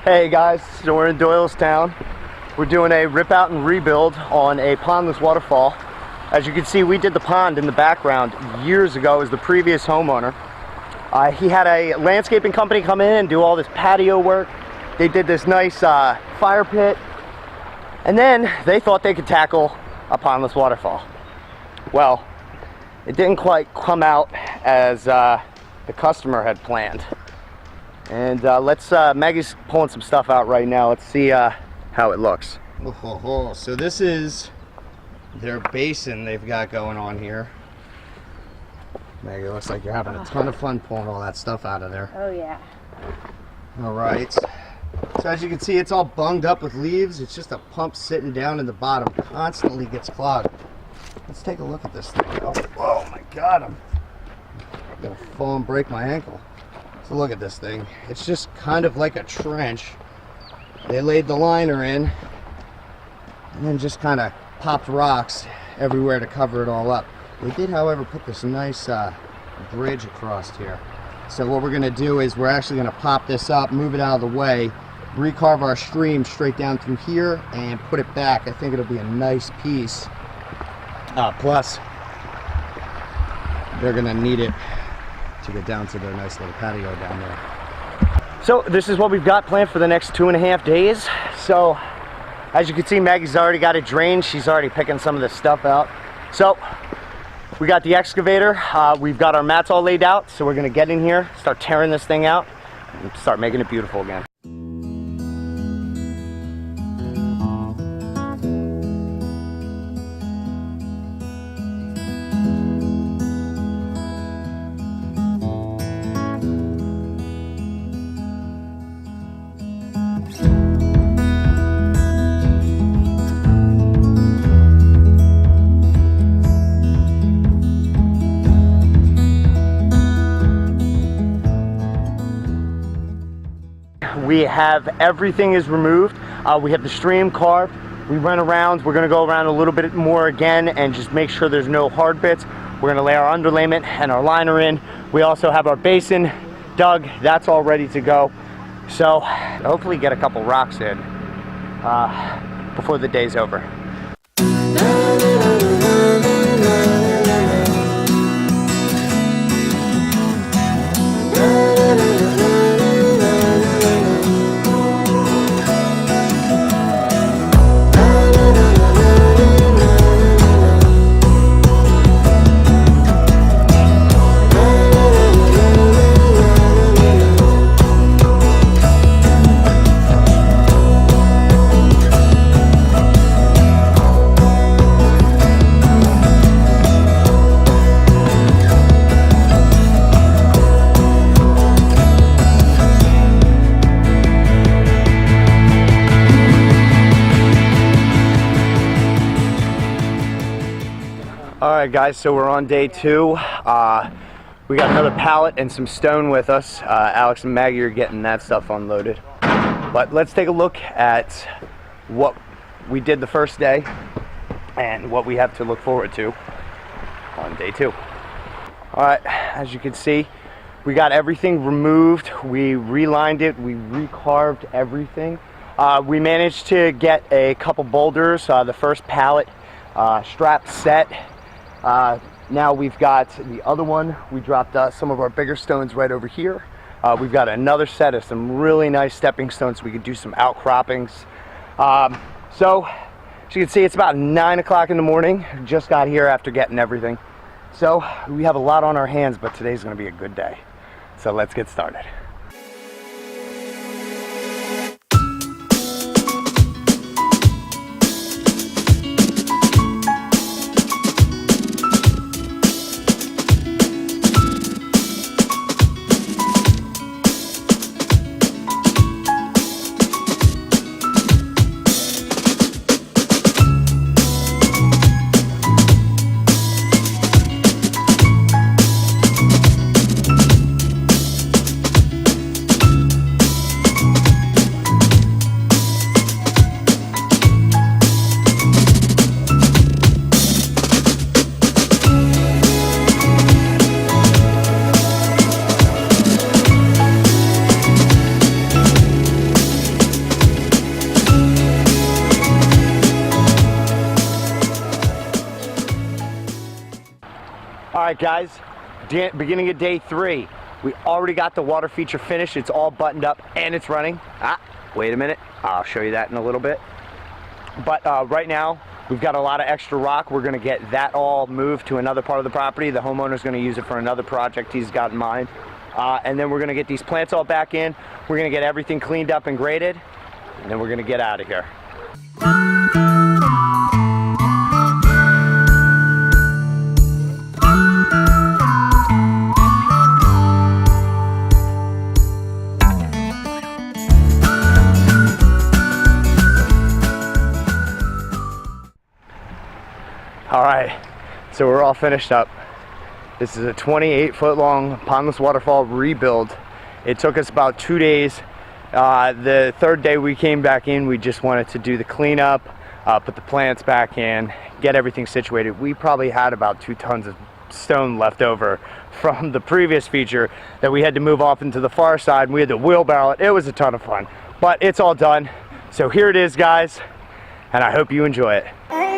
Hey guys, so we're in Doylestown. We're doing a rip out and rebuild on a pondless waterfall. As you can see, we did the pond in the background years ago as the previous homeowner. He had a landscaping company come in and do all this patio work. They did this nice fire pit, and then they thought they could tackle a pondless waterfall. Well, it didn't quite come out as the customer had planned. And Maggie's pulling some stuff out right now. Let's see how it looks. So this is their basin they've got going on here. Maggie, it looks like you're having a ton of fun pulling all that stuff out of there. Oh yeah. All right. So as you can see, it's all bunged up with leaves. It's just a pump sitting down in the bottom. Constantly gets clogged. Let's take a look at this thing. Oh my God, I'm gonna fall and break my ankle. So look at this thing. It's just kind of like a trench. They laid the liner in and then just kind of popped rocks everywhere to cover it all up. They did, however, put this nice bridge across here. So what we're going to do is we're actually going to pop this up, move it out of the way, recarve our stream straight down through here and put it back. I think it'll be a nice piece. Plus, they're going to need it to get down to their nice little patio down there. So this is what we've got planned for the next 2.5 days. So as you can see, Maggie's already got it drained. She's already picking some of this stuff out. So we got the excavator. We've got our mats all laid out. So we're gonna get in here, start tearing this thing out, and start making it beautiful again. We have everything is removed. We have the stream carved. We went around. We're going to go around a little bit more again and just make sure there's no hard bits. We're going to lay our underlayment and our liner in. We also have our basin dug. That's all ready to go. So hopefully get a couple rocks in before the day's over. Alright guys, so we're on day 2. We got another pallet and some stone with us. Alex and Maggie are getting that stuff unloaded. But let's take a look at what we did the first day and what we have to look forward to on day 2. Alright, as you can see, we got everything removed. We relined it, we recarved everything. We managed to get a couple boulders, the first pallet strap set. Now we've got the other one. We dropped some of our bigger stones right over here. We've got another set of some really nice stepping stones so we could do some outcroppings. So as you can see, it's about 9 o'clock in the morning. Just got here after getting everything. So we have a lot on our hands, but today's going to be a good day. So let's get started. right, guys, beginning of day 3. We already got the water feature finished. It's all buttoned up and it's running. Wait a minute, I'll show you that in a little bit. But right now, we've got a lot of extra rock. We're gonna get that all moved to another part of the property. The homeowner's gonna use it for another project he's got in mind. And then we're gonna get these plants all back in. We're gonna get everything cleaned up and graded, and then we're gonna get out of here. All right, so we're all finished up. This is a 28-foot long Pondless Waterfall rebuild. It took us about 2 days. The third day we came back in, we just wanted to do the cleanup, put the plants back in, get everything situated. We probably had about 2 tons of stone left over from the previous feature that we had to move off into the far side, and we had to wheelbarrow it. It was a ton of fun, but it's all done. So here it is, guys, and I hope you enjoy it.